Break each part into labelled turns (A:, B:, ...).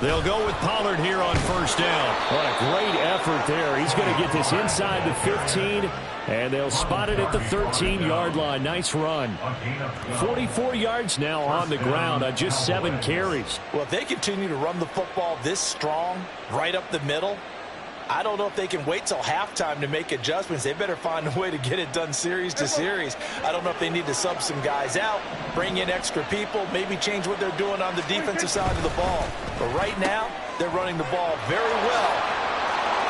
A: They'll go with Pollard here on first down. What a great effort there. He's going to get this inside the 15, and they'll spot it at the 13-yard line. Nice run. 44 yards now on the ground on just 7 carries.
B: Well, if they continue to run the football this strong, right up the middle, I don't know if they can wait till halftime to make adjustments. They better find a way to get it done series to series. I don't know if they need to sub some guys out, bring in extra people, maybe change what they're doing on the defensive side of the ball. But right now, they're running the ball very well.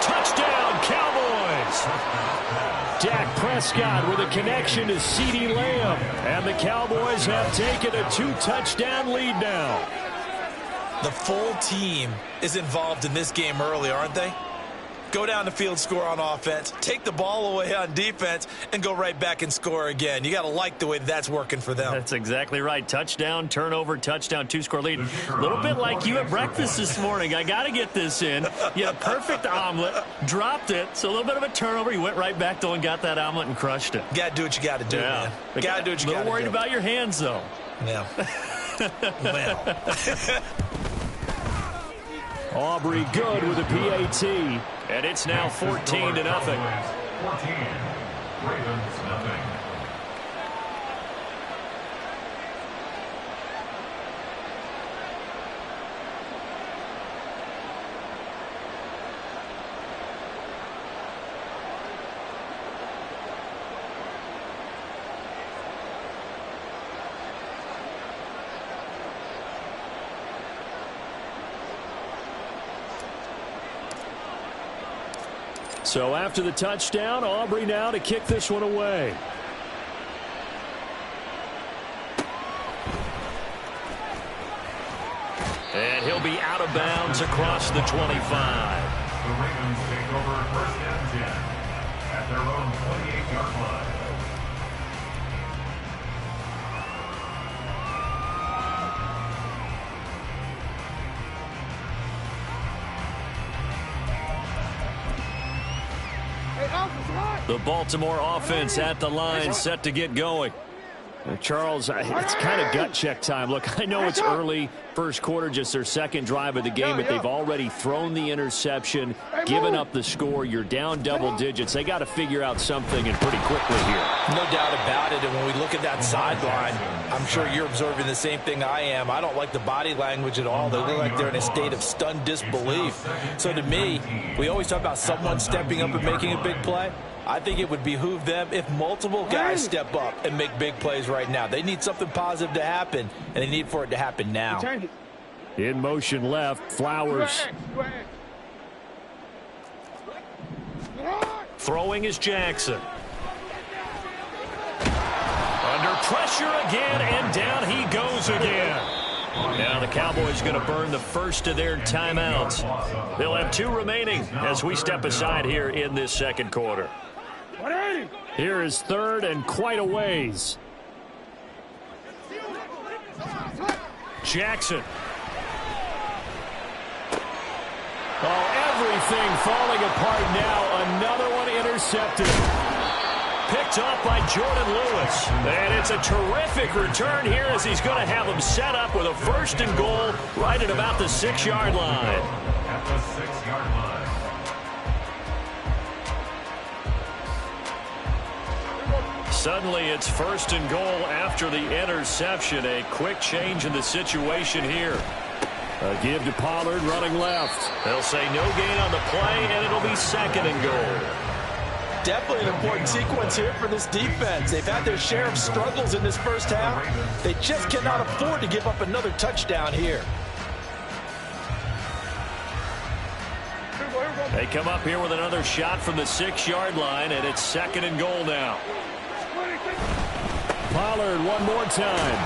A: Touchdown, Cowboys! Dak Prescott with a connection to CeeDee Lamb. And the Cowboys have taken a 2-touchdown lead now.
B: The full team is involved in this game early, aren't they? Go down the field, score on offense, take the ball away on defense, and go right back and score again. You got to like the way that's working for them.
A: That's exactly right. Touchdown, turnover, touchdown, 2-score lead. A little bit like you at breakfast this morning. I got to get this in. You had a perfect omelet, dropped it, so a little bit of a turnover. You went right back, though, and got that omelet and crushed it.
B: Got to do what you got to do, man. Got to do what you got to do.
A: A little worried about your hands, though.
B: Yeah. Well.
A: Aubrey good with a PAT, and it's now 14-0. 14, Ravens nothing. So after the touchdown, Aubrey now to kick this one away. And he'll be out of bounds across the 25. The Ravens take over first and 10 at their own 28-yard line. The Baltimore offense at the line, set to get going. Charles, it's kind of gut check time. Look, I know it's early, first quarter, just their second drive of the game, but they've already thrown the interception, given up the score. You're down double digits. They got to figure out something, and pretty quickly here.
B: No doubt about it, and when we look at that sideline, I'm sure you're observing the same thing I am. I don't like the body language at all. They look like they're in a state of stunned disbelief. So to me, we always talk about someone stepping up and making a big play. I think it would behoove them if multiple guys step up and make big plays right now. They need something positive to happen, and they need for it to happen now.
A: In motion left, Flowers. Throwing is Jackson. Under pressure again, and down he goes again. Now the Cowboys going to burn the first of their timeouts. They'll have 2 remaining as we step aside here in this second quarter. Here is third and quite a ways. Jackson. Oh, everything falling apart now. Another one intercepted. Picked off by Jordan Lewis. And it's a terrific return here as he's going to have him set up with a first and goal right at about the 6-yard line. At the 6-yard line. Suddenly it's first and goal after the interception. A quick change in the situation here. A give to Pollard running left. They'll say no gain on the play, and it'll be second and goal.
B: Definitely an important sequence here for this defense. They've had their share of struggles in this first half. They just cannot afford to give up another touchdown here.
A: They come up here with another shot from the 6-yard line, and it's second and goal now. Pollard one more time.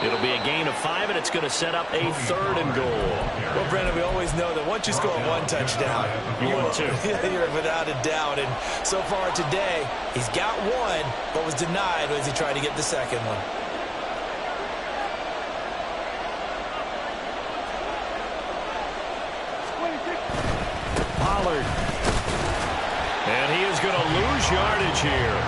A: It'll be a gain of 5, and it's going to set up a third and goal.
B: Well, Brandon, we always know that once you score one touchdown,
A: you win 2.
B: You're without a doubt. And so far today, he's got 1, but was denied as he tried to get the second one.
A: Pollard. And he is going to lose yardage here.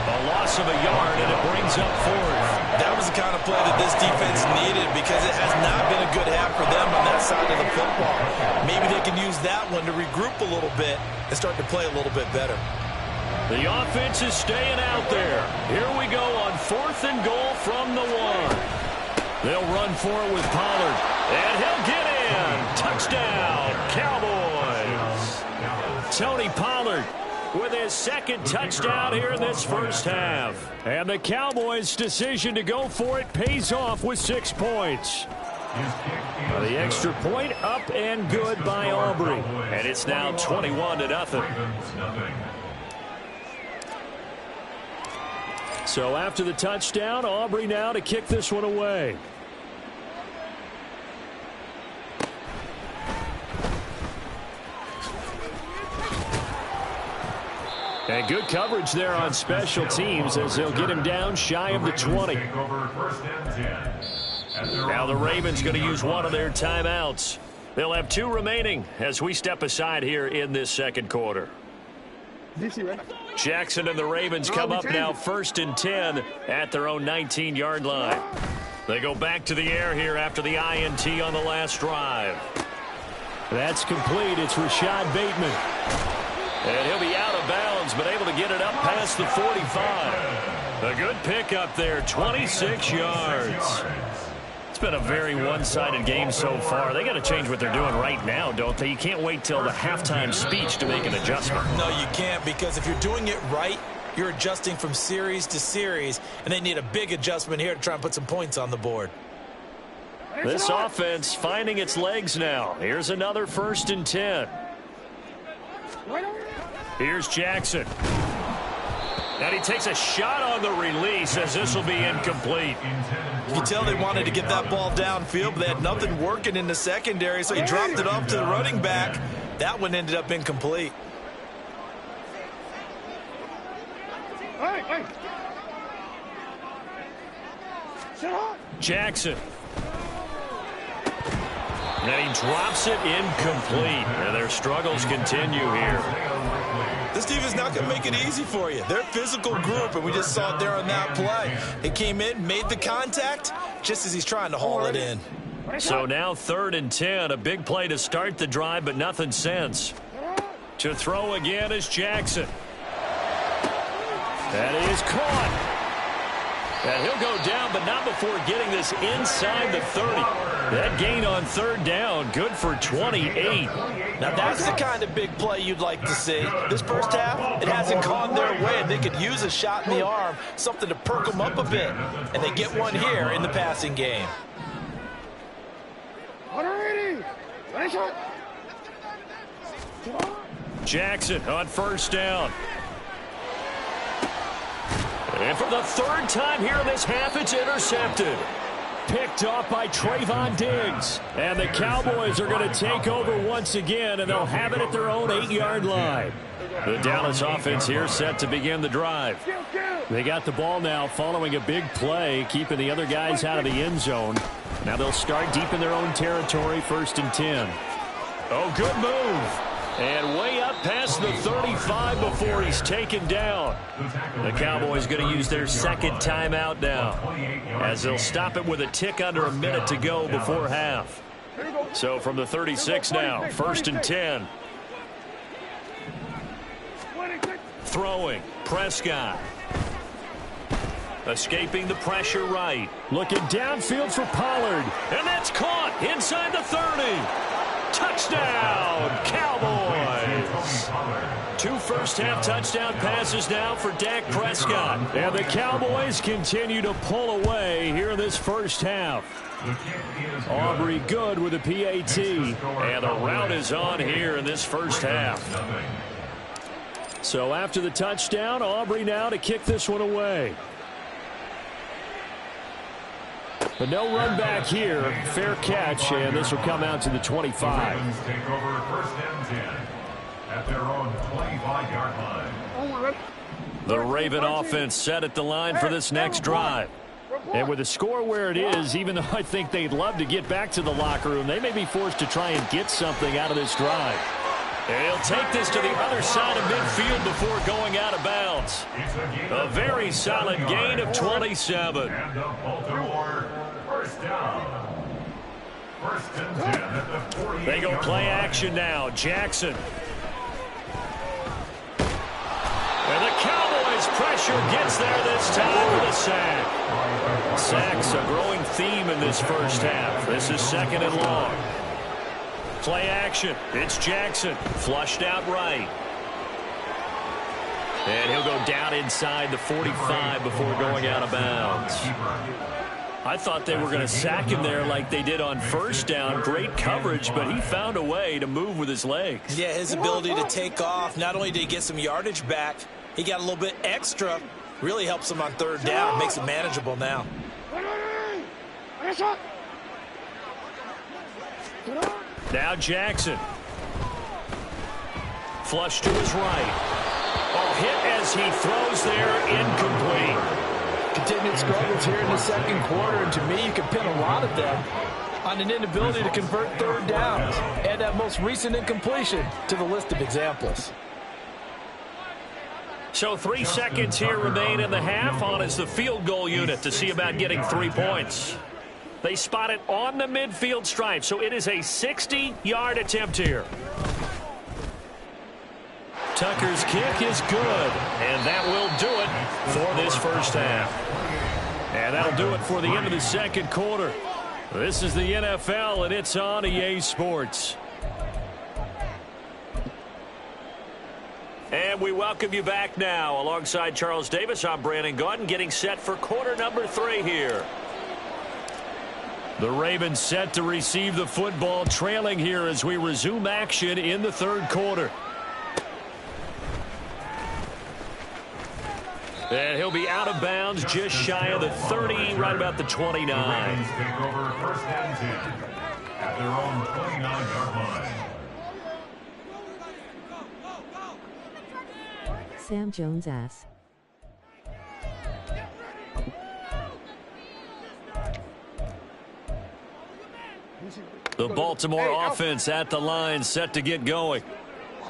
A: A loss of a yard, and it brings up fourth.
B: That was the kind of play that this defense needed because it has not been a good half for them on that side of the football. Maybe they can use that one to regroup a little bit and start to play a little bit better.
A: The offense is staying out there. Here we go on 4th and goal from the 1. They'll run for it with Pollard, and he'll get in. Touchdown, Cowboys. Tony Pollard with his second touchdown here in this first half. And the Cowboys' decision to go for it pays off with 6 points. The extra point up and good by Aubrey. And it's now 21-0. So after the touchdown, Aubrey now to kick this one away. And good coverage there on special teams as they'll get him down shy of the 20. Now the Ravens going to use one of their timeouts. They'll have 2 remaining as we step aside here in this second quarter. Jackson and the Ravens come up now 1st and 10 at their own 19-yard line. They go back to the air here after the INT on the last drive. That's complete. It's Rashad Bateman. And he'll be out of bounds, but able to get it up past the 45. A good pickup there, 26 yards. It's been a very one-sided game so far. They got to change what they're doing right now, don't they? You can't wait till the halftime speech to make an adjustment.
B: No, you can't, because if you're doing it right, you're adjusting from series to series, and they need a big adjustment here to try and put some points on the board.
A: This offense finding its legs now. Here's another 1st and 10. Here's Jackson. And he takes a shot on the release as this will be incomplete.
B: You can tell they wanted to get that ball downfield, but they had nothing working in the secondary, so he dropped it off to the running back. That one ended up incomplete.
A: Jackson. And he drops it incomplete. And their struggles continue here.
B: This defense not going to make it easy for you. They're a physical group, and we just saw it there on that play. He came in, made the contact, just as he's trying to haul it in.
A: So now 3rd and 10, a big play to start the drive, but nothing since. To throw again is Jackson. That is caught. And he'll go down, but not before getting this inside the 30. That gain on 3rd down, good for 28.
B: Now that's the kind of big play you'd like to see. This first half, it hasn't gone their way, and they could use a shot in the arm, something to perk them up a bit. And they get one here in the passing game.
A: Jackson on 1st down. And for the 3rd time here in this half, it's intercepted. Picked off by Trayvon Diggs. And the Cowboys are going to take over once again, and they'll have it at their own 8-yard line. The Dallas offense here set to begin the drive. They got the ball now following a big play, keeping the other guys out of the end zone. Now they'll start deep in their own territory, 1st and 10. Oh, good move. And way up past the 35 before he's taken down. The Cowboys going to use their 2nd timeout now, as they'll stop it with a tick under a minute to go before half. So from the 36 now, 1st and 10. Throwing, Prescott. Escaping the pressure right. Looking downfield for Pollard. And that's caught inside the 30. Touchdown, Cowboys. 2 first-half touchdown passes now for Dak Prescott. And the Cowboys continue to pull away here in this first half. Aubrey good with a PAT. And the route is on here in this first half. So after the touchdown, Aubrey now to kick this one away. But no run back here. Fair catch, and this will come out to the 25.
C: Take over 1st and 10 at their own 25-yard line.
A: The Raven offense set at the line for this next drive. And with the score where it is, even though I think they'd love to get back to the locker room, they may be forced to try and get something out of this drive. He'll take this to the other side of midfield before going out of bounds. A very solid gain of 27.
C: And the Baltimore first down. First and 10 at the 48.
A: They go play action now. Jackson. And the Cowboys pressure gets there this time with a sack. Sacks a growing theme in this first half. This is second and long. Play action. It's Jackson. Flushed out right. And he'll go down inside the 45 before going out of bounds. I thought they were going to sack him there like they did on first down. Great coverage, but he found a way to move with his legs.
B: Yeah, his ability to take off. Not only did he get some yardage back, he got a little bit extra. Really helps him on third down. Makes it manageable now.
A: Now Jackson. Flush to his right. Oh, hit as he throws there, incomplete.
B: Continued struggles here in the second quarter, and to me, you can pin a lot of them on an inability to convert third downs. Add that most recent incompletion to the list of examples.
A: So 3 seconds here remain in the half. On is the field goal unit to see about getting 3 points. They spot it on the midfield stripe, so it is a 60-yard attempt here. Tucker's kick is good, and that will do it for this first half. And that'll do it for the end of the second quarter. This is the NFL, and it's on EA Sports. And we welcome you back now. Alongside Charles Davis, I'm Brandon Gaudin, getting set for quarter number 3 here. The Ravens set to receive the football, trailing here as we resume action in the third quarter. And he'll be out of bounds just shy of the 30, right about the 29.
C: The Ravens take over first and 10 at their own 29-yard line.
D: Sam Jones ass.
A: The Baltimore offense at the line, set to get going.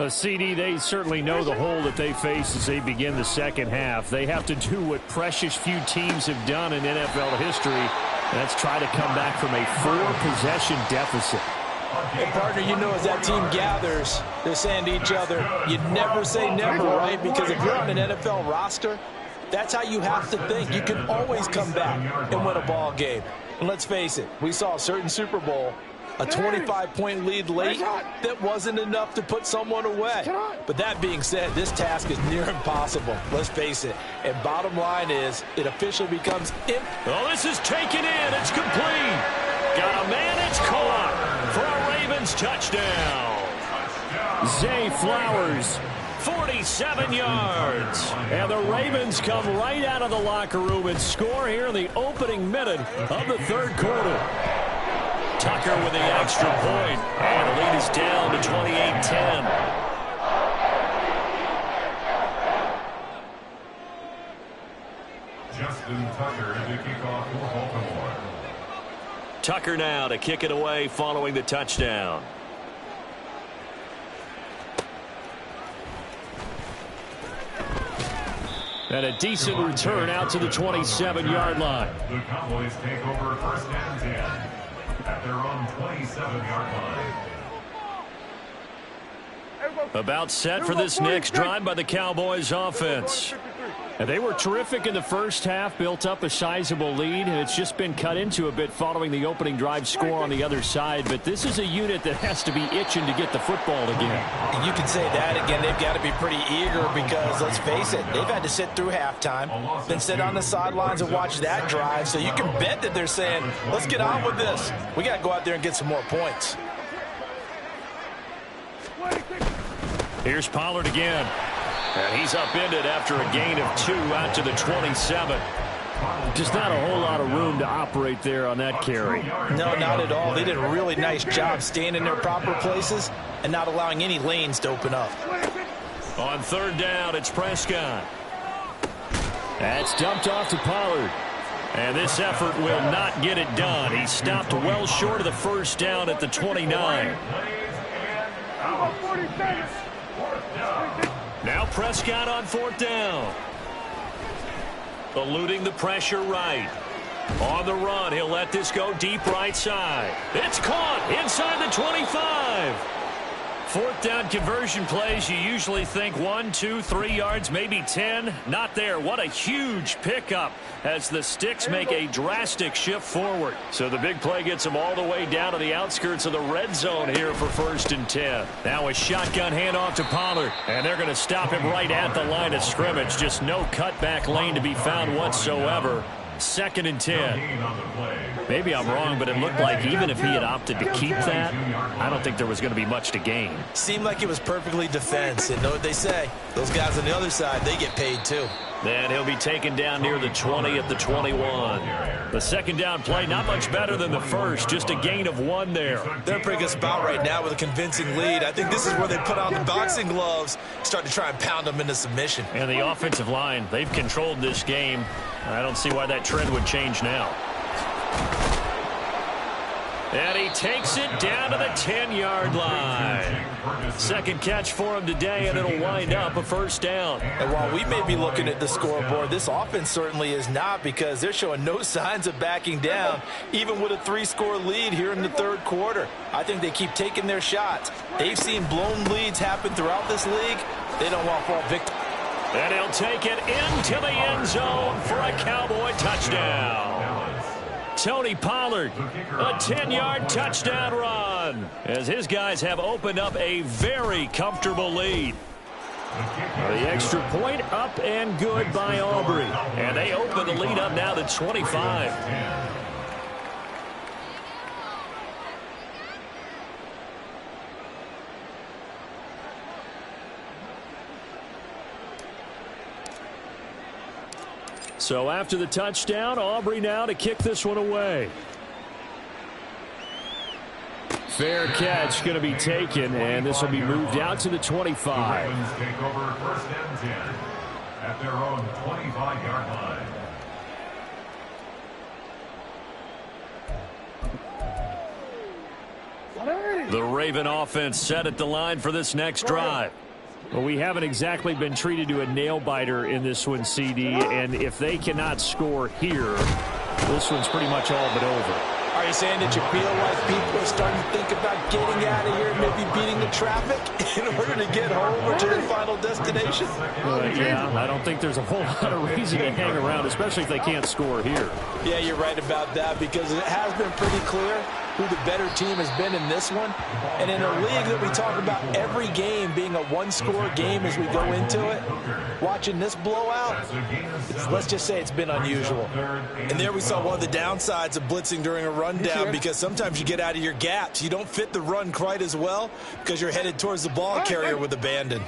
A: CD, they certainly know the hole that they face as they begin the second half. They have to do what precious few teams have done in NFL history. That's try to come back from a 4-possession deficit.
B: And partner, you know, as that team gathers, they're saying to each other, you never say never, right? Because if you're on an NFL roster, that's how you have to think. You can always come back and win a ball game. And let's face it, we saw a certain Super Bowl, a 25-point lead late that wasn't enough to put someone away. But that being said, this task is near impossible. Let's face it. And bottom line is, it officially becomes
A: Oh, this is taken in. It's complete. Got a man. It's caught for a Ravens touchdown. Zay Flowers, 47 yards. And the Ravens come right out of the locker room and score here in the opening minute of the third quarter. Tucker with the extra point, and the lead is down to 28-10.
C: Justin Tucker to kick off for Baltimore.
A: Tucker now to kick it away following the touchdown. And a decent return out to the 27-yard line.
C: The Cowboys take over first and 10 at their own 27-yard line.
A: About set for this next drive by the Cowboys offense. And they were terrific in the first half, built up a sizable lead, and it's just been cut into a bit following the opening drive score on the other side. But this is a unit that has to be itching to get the football again.
B: You can say that again. They've got to be pretty eager because, let's face it, they've had to sit through halftime, then sit on the sidelines and watch that drive. So you can bet that they're saying, let's get on with this. We got to go out there and get some more points.
A: Here's Pollard again. And he's upended after a gain of 2 out to the 27. Just not a whole lot of room to operate there on that carry.
B: No, not at all. They did a really nice job staying in their proper places and not allowing any lanes to open up.
A: On third down, it's Prescott. That's dumped off to Pollard. And this effort will not get it done. He stopped well short of the first down at the 29. Now Prescott on 4th down. Eluding the pressure right. On the run, he'll let this go deep right side. It's caught inside the 25. 4th down conversion plays, you usually think 1, 2, 3 yards, maybe 10. Not there. What a huge pickup as the sticks make a drastic shift forward. So the big play gets them all the way down to the outskirts of the red zone here for 1st and 10. Now a shotgun handoff to Pollard, and they're going to stop him right at the line of scrimmage. Just no cutback lane to be found whatsoever. 2nd and 10. Maybe I'm wrong, but it looked like even if he had opted to keep that, I don't think there was going to be much to gain.
B: Seemed like it was perfectly defense. And know what they say? Those guys on the other side, they get paid too.
A: Then he'll be taken down near the 20 at the 21. The 2nd down play, not much better than the first, just a gain of 1 there.
B: They're in a pretty good spot right now with a convincing lead. I think this is where they put on the boxing gloves, start to try and pound them into submission.
A: And the offensive line, they've controlled this game. I don't see why that trend would change now. And he takes it down to the 10-yard line. 2nd catch for him today, and it'll wind up a 1st down.
B: And while we may be looking at the scoreboard, this offense certainly is not, because they're showing no signs of backing down, even with a 3-score lead here in the 3rd quarter. I think they keep taking their shots. They've seen blown leads happen throughout this league. They don't want to fall victim.
A: And he'll take it into the end zone for a Cowboy touchdown. Tony Pollard, a 10-yard touchdown run, as his guys have opened up a very comfortable lead. The extra point up and good by Aubrey. And they open the lead up now to 25. So after the touchdown, Aubrey now to kick this one away. Fair catch going to be taken, and this will be moved out to the 25.
C: The Ravens take over 1st and 10 at their own 25-yard line.
A: The Raven offense set at the line for this next drive. Well, we haven't exactly been treated to a nail-biter in this one, CD, and if they cannot score here, this one's pretty much all but over.
B: Are you saying that you feel like people are starting to think about getting out of here, maybe beating the traffic in order to get home or to their final destination?
A: Yeah, I don't think there's a whole lot of reason to hang around, especially if they can't score here.
B: Yeah, you're right about that, because it has been pretty clear who the better team has been in this one. And in a league that we talk about every game being a 1-score game as we go into it, watching this blowout, let's just say it's been unusual. And there we saw one of the downsides of blitzing during a rundown, because sometimes you get out of your gaps. You don't fit the run quite as well because you're headed towards the ball carrier with abandon.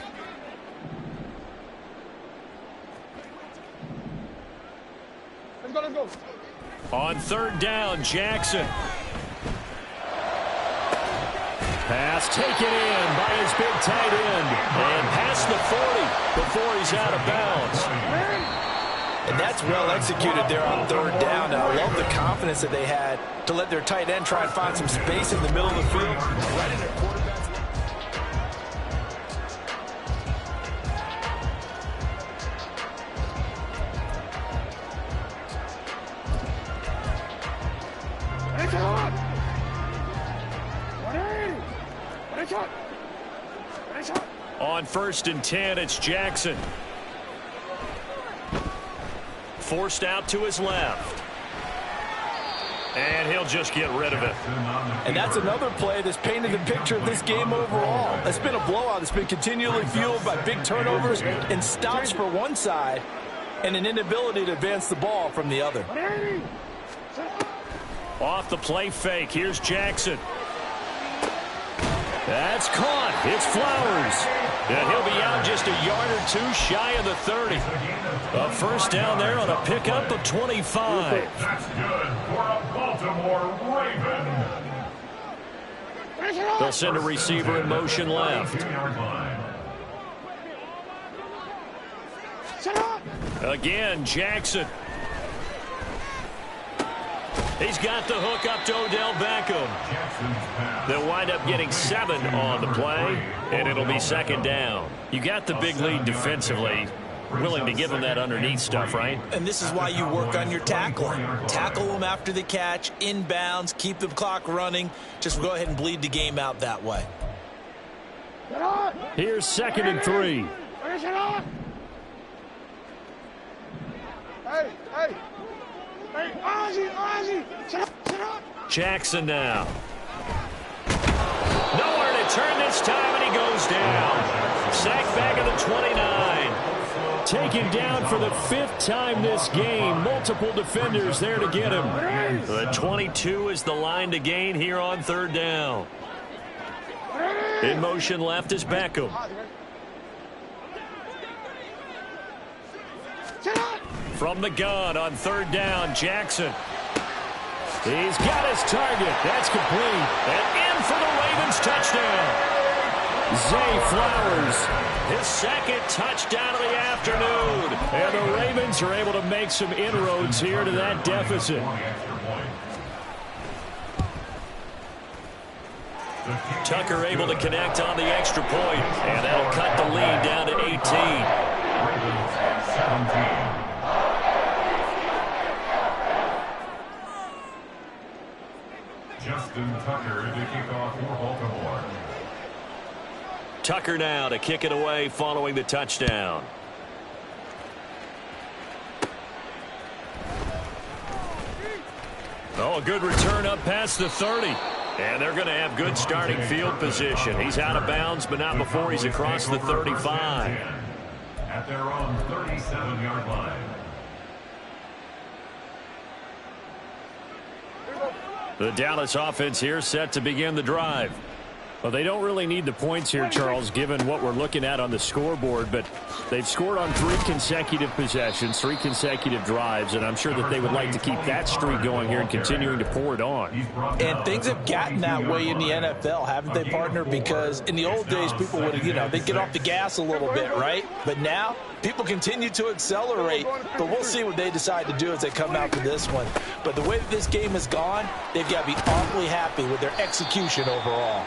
E: Let's go.
A: On 3rd down, Jackson. Pass taken in by his big tight end. And past the 40 before he's out of bounds.
B: And that's well executed there on 3rd down. And I love the confidence that they had to let their tight end try and find some space in the middle of the field. Right in their quarterback's.
A: On 1st and 10, it's Jackson. Forced out to his left. And he'll just get rid of it.
B: And that's another play that's painted the picture of this game overall. It's been a blowout. It's been continually fueled by big turnovers and stops for one side and an inability to advance the ball from the other.
A: Off the play fake, here's Jackson. That's caught. It's Flowers. And he'll be out just a yard or two shy of the 30. A 1st down there on a pickup of 25.
C: That's good for a Baltimore Raven.
A: They'll send a receiver in motion left. Again, Jackson. He's got the hook up to Odell Beckham. They'll wind up getting 7 on the play, and it'll be second down. You got the big lead defensively. Willing to give them that underneath stuff, right?
B: And this is why you work on your tackling. Tackle them after the catch, inbounds, keep the clock running. Just go ahead and bleed the game out that way.
A: Here's 2nd and 3. Jackson now. Nowhere to turn this time, and he goes down. Sacked back at the 29. Taken down for the 5th time this game. Multiple defenders there to get him. The 22 is the line to gain here on 3rd down. In motion left is Beckham. From the gun on 3rd down, Jackson. He's got his target. That's complete. And in for the Ravens touchdown. Zay Flowers, his 2nd touchdown of the afternoon. And the Ravens are able to make some inroads here to that deficit. Tucker able to connect on the extra point, and that'll cut the lead down to 18.
C: Justin Tucker to kick off for Baltimore.
A: Tucker now to kick it away following the touchdown. Oh, a good return up past the 30. And they're going to have good starting field position. He's out of bounds, but not before he's across the 35.
C: At their own 37-yard line.
A: The Dallas offense here set to begin the drive. Well, they don't really need the points here, Charles, given what we're looking at on the scoreboard, but they've scored on 3 consecutive possessions, 3 consecutive drives, and I'm sure that they would like to keep that streak going here and continuing to pour it on.
B: And things have gotten that way in the NFL, haven't they, partner? Because in the old days, people would, they'd get off the gas a little bit, right? But now, people continue to accelerate, but we'll see what they decide to do as they come out for this one. But the way that this game has gone, they've got to be awfully happy with their execution overall.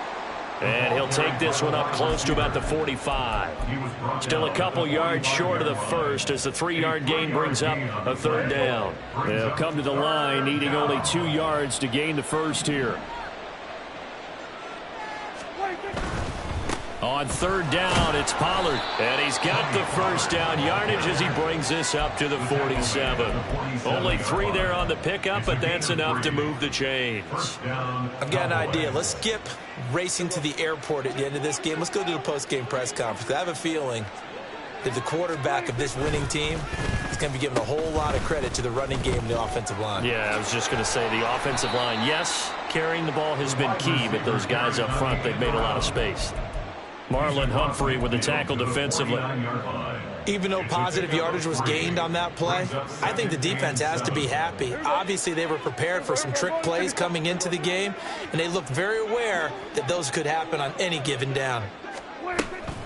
A: And he'll take this one up close to about the 45. Still a couple yards short of the first as the 3-yard gain brings up a 3rd down. They'll come to the line needing only 2 yards to gain the first here. On 3rd down, it's Pollard. And he's got the first down yardage as he brings this up to the 47. Only 3 there on the pickup, but that's enough to move the chains.
B: I've got an idea. Let's skip racing to the airport at the end of this game. Let's go to the post-game press conference. I have a feeling that the quarterback of this winning team is going to be giving a whole lot of credit to the running game and the offensive line.
A: Yeah, I was just going to say the offensive line, yes, carrying the ball has been key, but those guys up front, they've made a lot of space. Marlon Humphrey with the tackle defensively.
B: Even though positive yardage was gained on that play, I think the defense has to be happy. Obviously, they were prepared for some trick plays coming into the game, and they looked very aware that those could happen on any given down.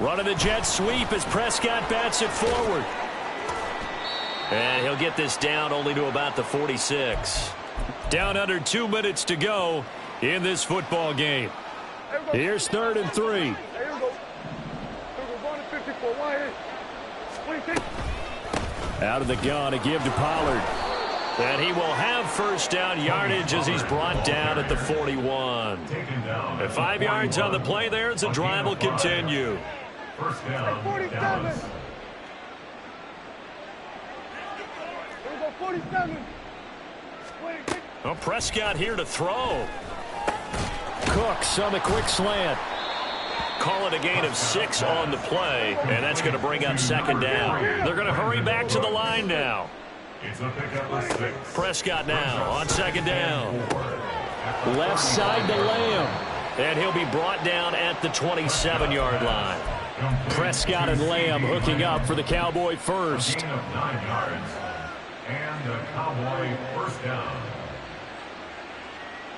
A: Running the jet sweep as Prescott bats it forward. And he'll get this down only to about the 46. Down under 2 minutes to go in this football game. Here's 3rd and 3. Out of the gun to give to Pollard. And he will have first down yardage as he's brought down at the 41. And 5 yards on the play there as the drive will continue.
C: First down, Dallas.
E: 47.
A: Well, Prescott here to throw. Cooks on the quick slant. Call it a gain of 6 on the play, and that's going to bring up 2nd down. They're going to hurry back to the line now.
C: It's a pickup of 6.
A: Prescott now on 2nd down. Left side to Lamb, and he'll be brought down at the 27-yard line. Prescott and Lamb hooking up for the Cowboy first.
C: Gain of 9 yards. And the Cowboy first down.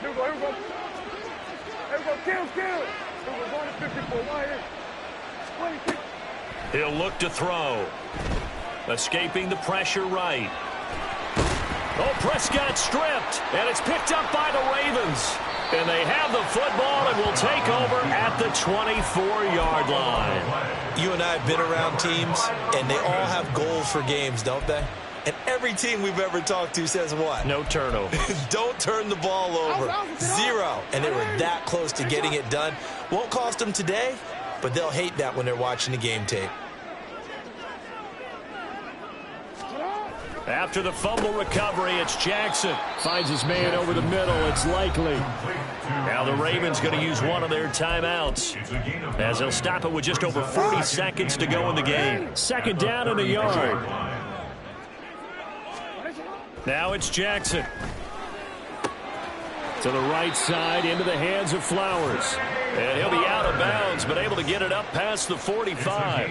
E: Here we go. Here we go. Here we go. Kill. We're going to 54. Why here? 26.
A: He'll look to throw. Escaping the pressure right. Oh, Prescott stripped, and it's picked up by the Ravens. And they have the football and will take over at the 24-yard line.
B: You and I have been around teams, and they all have goals for games, don't they? And every team we've ever talked to says what?
A: No turnovers.
B: Don't turn the ball over. 0. And they were that close to getting it done. Won't cost them today, but they'll hate that when they're watching the game tape.
A: After the fumble recovery, it's Jackson. Finds his man over the middle. It's Likely. Now the Ravens going to use one of their timeouts, as they'll stop it with just over 40 seconds to go in the game. Second down and a yard. Now it's Jackson. To the right side, into the hands of Flowers. And he'll be out of bounds, but able to get it up past the 45.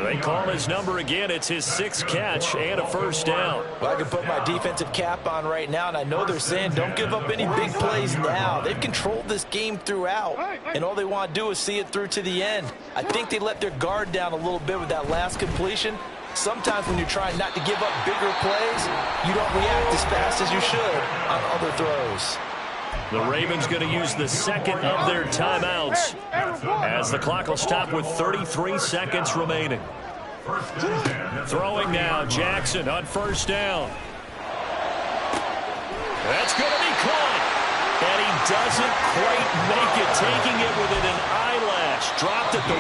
A: They call his number again. It's his 6th catch and a first down.
B: Well, I can put my defensive cap on right now, and I know they're saying don't give up any big plays now. They've controlled this game throughout, and all they want to do is see it through to the end. I think they let their guard down a little bit with that last completion. Sometimes when you're trying not to give up bigger plays, you don't react as fast as you should on other throws.
A: The Ravens going to use the second of their timeouts, as the clock will stop with 33 seconds remaining. Throwing now, Jackson on first down. That's going to be caught. And he doesn't quite make it, taking it within an eyelash. Dropped at the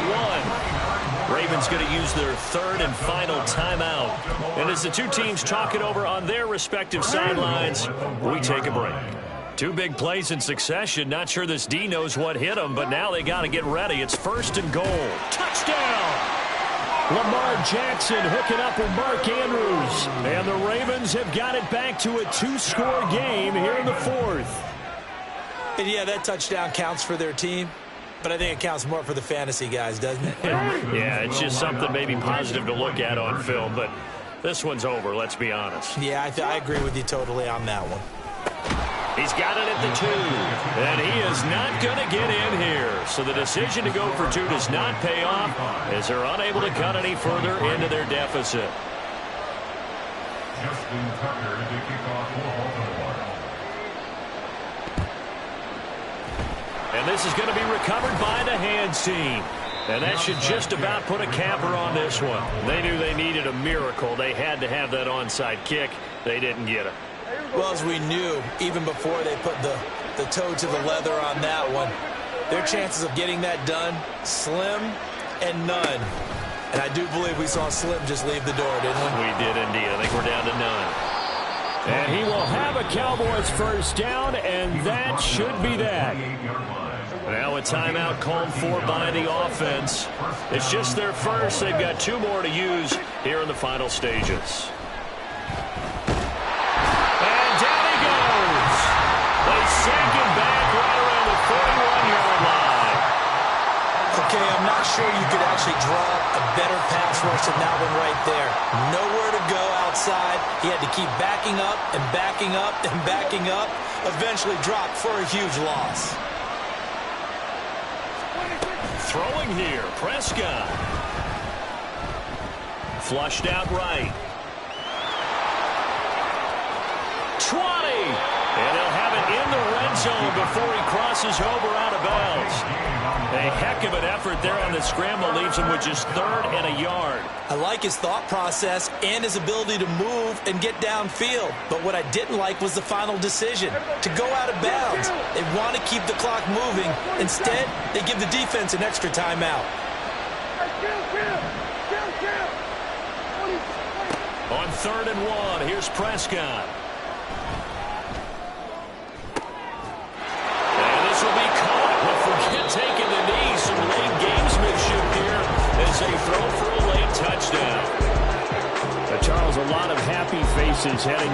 A: 1. Ravens going to use their third and final timeout. And as the two teams talk it over on their respective sidelines, we take a break. 2 big plays in succession. Not sure this D knows what hit him, but now they got to get ready. It's 1st and goal. Touchdown! Lamar Jackson hooking up with Mark Andrews. And the Ravens have got it back to a 2-score game here in the 4th.
B: And yeah, that touchdown counts for their team, but I think it counts more for the fantasy guys, doesn't it?
A: Yeah, it's just something maybe positive to look at on film, but this one's over, let's be honest.
B: Yeah, I agree with you totally on that one.
A: He's got it at the 2, and he is not going to get in here. So the decision to go for 2 does not pay off, as they're unable to cut any further into their deficit.
C: Justin Tucker to kick off for Baltimore.
A: And this is going to be recovered by the hands team. And that should just about put a capper on this one. They knew they needed a miracle. They had to have that onside kick. They didn't get it.
B: Well, as we knew, even before they put the toe to the leather on that one, their chances of getting that done, slim and none. And I do believe we saw Slim just leave the door, didn't we?
A: We did indeed. I think we're down to none. And he will have a Cowboys first down, and that should be that. Now a timeout called for by the offense. It's just their first. They've got 2 more to use here in the final stages. Sack him back right around the 41-yard line.
B: Okay, I'm not sure you could actually draw a better pass rush than that one right there. Nowhere to go outside. He had to keep backing up and backing up and backing up. Eventually dropped for a huge loss.
A: Throwing here, Prescott. Flushed out right. 20. And he'll have it in the red zone before he crosses over out of bounds. A heck of an effort there on the scramble. Leaves him with just 3rd and a yard.
B: I like his thought process and his ability to move and get downfield. But what I didn't like was the final decision, to go out of bounds. They want to keep the clock moving. Instead, they give the defense an extra timeout.
A: On 3rd and 1, here's Prescott. Will be caught, but forget taking the knee. Some late gamesmanship here as they throw for a late touchdown. Charles, a lot of happy faces heading